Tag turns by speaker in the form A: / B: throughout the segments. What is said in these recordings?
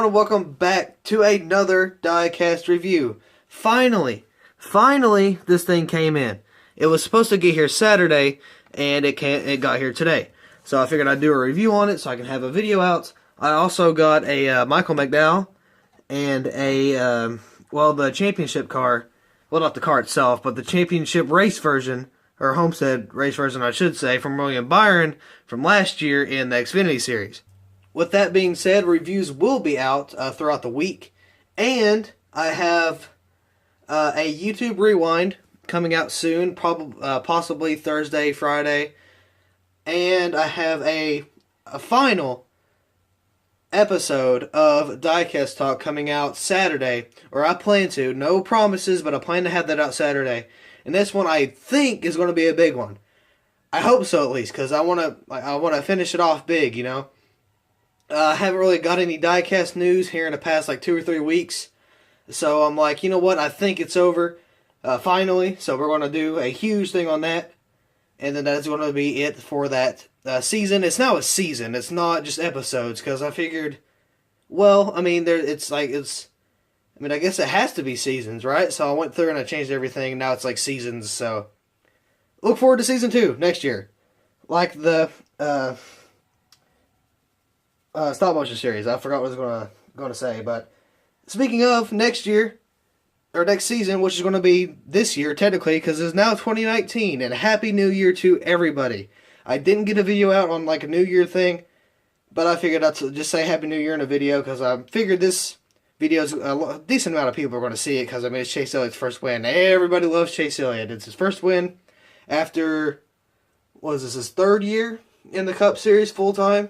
A: everyone, welcome back to another Diecast review. Finally, this thing came in. It was supposed to get here Saturday, and it got here today. So I figured I'd do a review on it so I can have a video out. I also got a Michael McDowell and the championship car. Well, not the car itself, but the championship race version, or Homestead race version, I should say, from William Byron from last year in the Xfinity Series. With that being said, reviews will be out throughout the week, and I have a YouTube Rewind coming out soon, possibly Thursday, Friday, and I have a final episode of Diecast Talk coming out Saturday, or I plan to. No promises, but I plan to have that out Saturday. And this one I think is going to be a big one. I hope so, at least, because I want to finish it off big, you know. I haven't really got any Diecast news here in the past 2 or 3 weeks, so I'm like, you know what? I think it's over finally. So we're going to do a huge thing on that, and then that's going to be it for that season. It's now a season. It's not just episodes, because I figured, well, I mean, I guess it has to be seasons, right? So I went through and I changed everything. Now it's like seasons. So look forward to season 2 next year, like the stop motion series. I forgot what I was going to say, but speaking of next year or next season, which is going to be this year technically, because it's now 2019, and Happy New Year to everybody. I didn't get a video out on a New Year thing, but I figured I'd just say Happy New Year in a video, because I figured this video's a decent amount of people are going to see it, because I mean, it's Chase Elliott's first win. Everybody loves Chase Elliott. It's his first win after, his 3rd year in the Cup Series full time.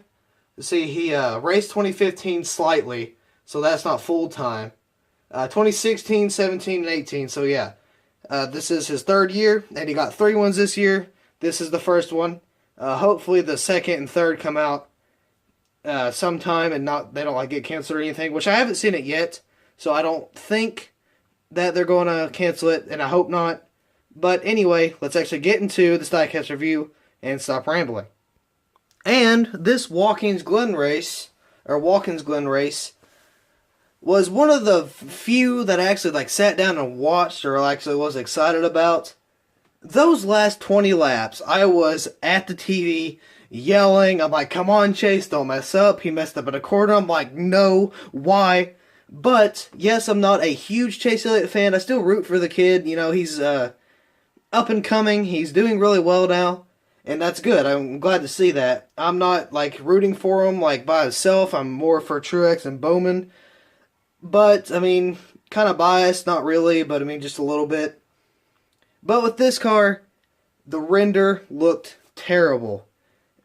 A: See, he raced 2015 slightly, so that's not full time. 2016, 17, and 18, so yeah. This is his 3rd year, and he got 3 wins this year. This is the first one. Hopefully the 2nd and 3rd come out sometime, and they don't get canceled or anything, which I haven't seen it yet, so I don't think that they're going to cancel it, and I hope not. But anyway, let's actually get into this Diecast review and stop rambling. And this Walkins Glen race was one of the few that I actually sat down and watched, or actually was excited about. Those last 20 laps, I was at the TV yelling. I'm like, come on, Chase, don't mess up. He messed up at a corner. I'm like, no, why? But yes, I'm not a huge Chase Elliott fan. I still root for the kid. You know, he's up and coming. He's doing really well now. And that's good. I'm glad to see that. I'm not rooting for him by himself. I'm more for Truex and Bowman. But I mean, kind of biased, not really, but I mean just a little bit. But with this car, the render looked terrible.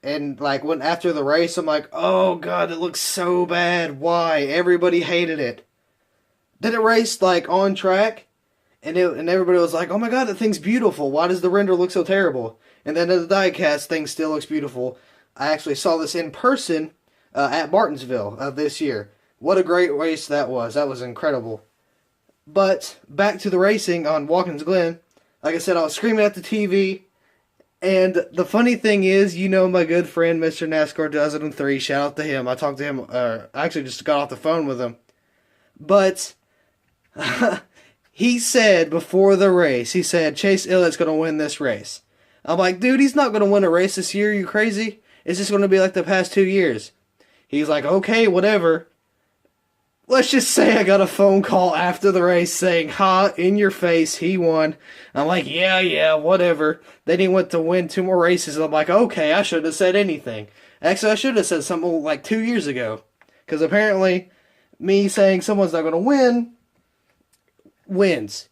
A: And after the race, I'm like, oh god, it looks so bad. Why? Everybody hated it. Then it raced on track, and everybody was like, oh my god, that thing's beautiful. Why does the render look so terrible? And then the Diecast thing still looks beautiful. I actually saw this in person at Martinsville this year. What a great race that was. That was incredible. But back to the racing on Walkins Glen. Like I said, I was screaming at the TV. And the funny thing is, my good friend, Mr. NASCAR 2003, shout out to him. I talked to him, I actually just got off the phone with him. But he said before the race, Chase Elliott's going to win this race. I'm like, dude, he's not going to win a race this year. Are you crazy? It's just going to be like the past 2 years. He's like, okay, whatever. Let's just say I got a phone call after the race saying, in your face, he won. I'm like, yeah, whatever. Then he went to win 2 more races. I'm like, okay, I shouldn't have said anything. Actually, I should have said something 2 years ago. Because apparently, me saying someone's not going to win, wins.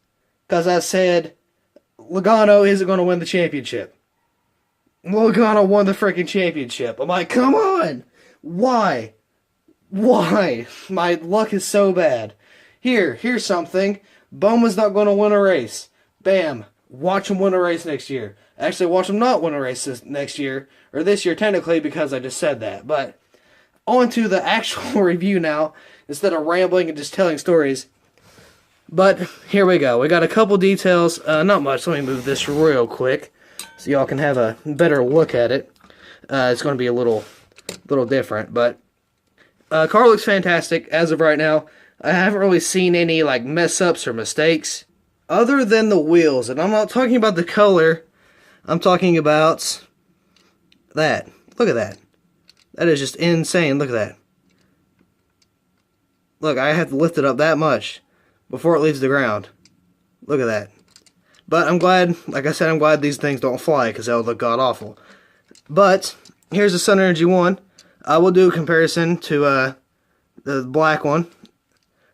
A: Because I said Logano isn't going to win the championship. Logano won the freaking championship. I'm like, come on! Why? My luck is so bad. Here's something. Bowman's not going to win a race. Bam. Watch him win a race next year. Actually, watch him not win a race next year. Or this year, technically, because I just said that. But on to the actual review now, instead of rambling and just telling stories. But here we go. We got a couple details. Not much. Let me move this real quick so y'all can have a better look at it. It's going to be a little different, but Car looks fantastic as of right now. I haven't really seen any like mess ups or mistakes other than the wheels, and I'm not talking about the color. I'm talking about that. Look at that. That is just insane. Look at that. Look, I have to lift it up that much before it leaves the ground. Look at that. But I'm glad, like I said, I'm glad these things don't fly because that would look god-awful. But here's the Sun Energy 1. I will do a comparison to the black one.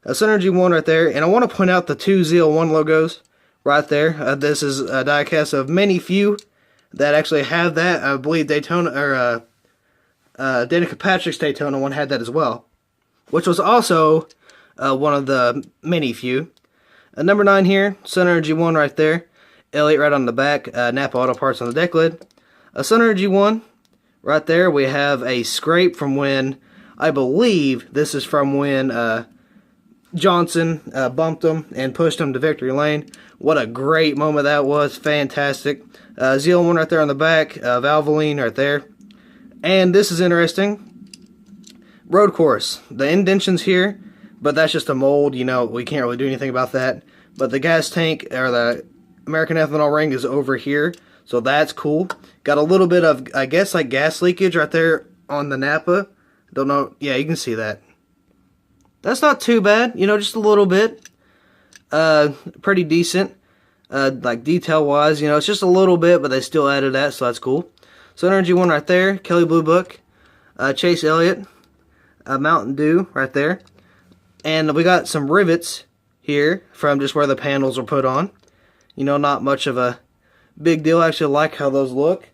A: A Sun Energy 1 right there. And I want to point out the two ZL1 logos right there. This is a diecast of many few that actually have that. I believe Daytona, or Danica Patrick's Daytona one had that as well, which was also one of the many few. Number 9 here, Sun Energy 1 right there. Elliott right on the back, Napa Auto Parts on the deck lid. A Sun Energy 1 right there. We have a scrape from when, I believe this is from when Johnson bumped him and pushed him to victory lane. What a great moment that was. Fantastic. ZL1 right there on the back. Valvoline right there. And this is interesting. Road course. The indentions here, but that's just a mold. You know, we can't really do anything about that. But the gas tank, or the American ethanol ring, is over here. So that's cool. Got a little bit of, I guess, like gas leakage right there on the Napa. Don't know. Yeah, you can see that. That's not too bad. You know, just a little bit. Pretty decent. Like detail-wise, you know, it's just a little bit, but they still added that, so that's cool. Sun Energy 1 right there. Kelly Blue Book. Chase Elliott. Mountain Dew right there. And we got some rivets here from just where the panels were put on. You know, not much of a big deal. I actually like how those look.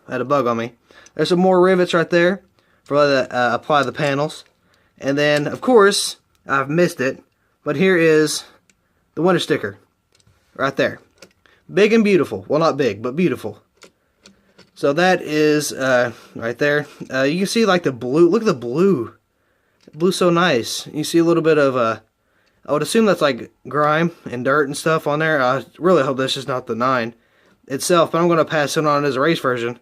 A: I had a bug on me. There's some more rivets right there for where to apply the panels. And then, of course, I've missed it, but here is the winter sticker right there. Big and beautiful. Well, not big, but beautiful. So that is right there. You can see like the blue. Look at the blue. The blue's so nice. You see a little bit of, I would assume that's like grime and dirt and stuff on there. I really hope that's just not the 9 itself, but I'm going to pass it on as a race version.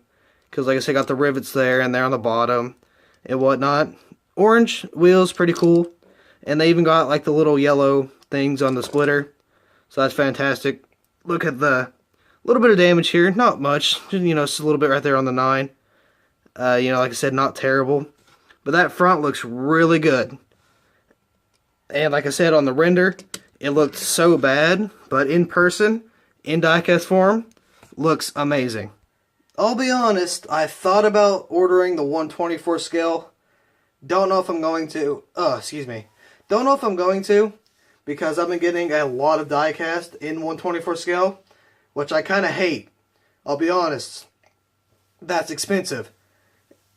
A: Because like I said, got the rivets there and there on the bottom and whatnot. Orange wheels, pretty cool. And they even got like the little yellow things on the splitter. So that's fantastic. Look at the little bit of damage here. Not much. You know, just a little bit right there on the 9. You know, like I said, not terrible. But that front looks really good. And like I said, on the render, it looked so bad. But in person, in diecast form, looks amazing. I'll be honest, I thought about ordering the 1/24 scale. Don't know if I'm going to. Excuse me. Don't know if I'm going to, because I've been getting a lot of diecast in 1/24 scale, which I kind of hate. I'll be honest. That's expensive.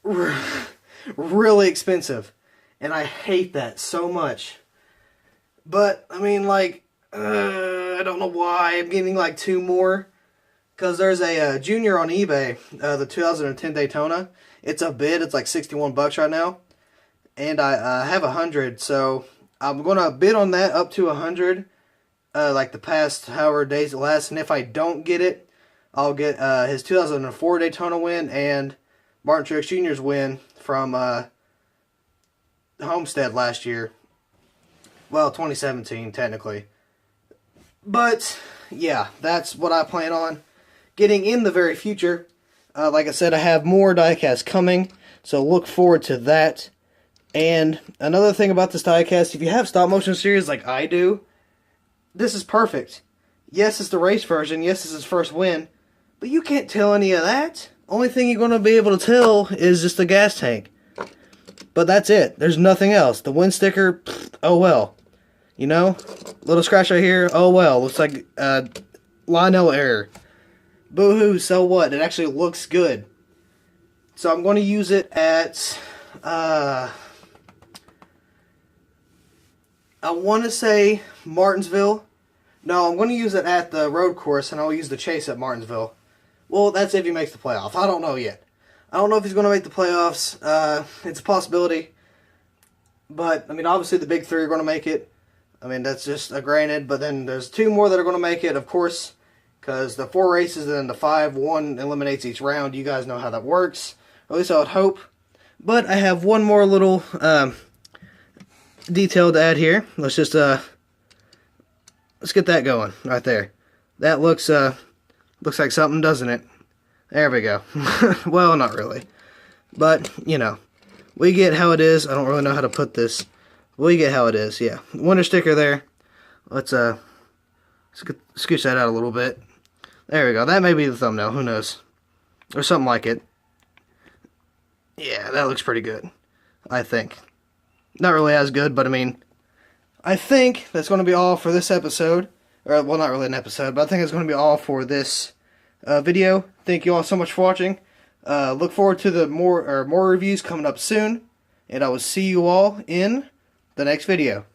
A: Really expensive. And I hate that so much. But, I mean, like, I don't know why. I'm getting like 2 more. Because there's a junior on eBay, the 2010 Daytona. It's a bid. It's like 61 bucks right now. And I have 100, so I'm going to bid on that up to 100, like the past however days it lasts. And if I don't get it, I'll get his 2004 Daytona win and Martin Truex Jr.'s win from Homestead last year. Well, 2017, technically. But, yeah, that's what I plan on getting in the very future. Like I said, I have more diecast coming, so look forward to that. And another thing about this diecast, if you have stop motion series like I do, this is perfect. Yes, it's the race version. Yes, it's his first win. But you can't tell any of that. Only thing you're going to be able to tell is just the gas tank. But that's it. There's nothing else. The wind sticker, pfft, oh well. You know? Little scratch right here, oh well. Looks like Lionel error. Boo-hoo, so what? It actually looks good. So I'm going to use it at, I want to say Martinsville. No, I'm going to use it at the road course, and I'll use the chase at Martinsville. Well, that's if he makes the playoff. I don't know yet. I don't know if he's going to make the playoffs. It's a possibility. But, I mean, obviously the big 3 are going to make it. I mean, that's just a granted. But then there's 2 more that are going to make it, of course. Because the 4 races and then the 5, 1 eliminates each round. You guys know how that works. Or at least I would hope. But I have one more little detail to add here. Let's just let's get that going right there. That looks like something, doesn't it? There we go. Well, not really, but you know, we get how it is. I don't really know how to put this. We get how it is. Yeah, winter sticker there. Let's scooch that out a little bit. There we go. That may be the thumbnail. Who knows? Or something like it. Yeah, that looks pretty good, I think. Not really as good, but I mean, I think that's going to be all for this episode. Or, well, not really an episode, but I think it's going to be all for this video. Thank you all so much for watching. Look forward to the more reviews coming up soon. And I will see you all in the next video.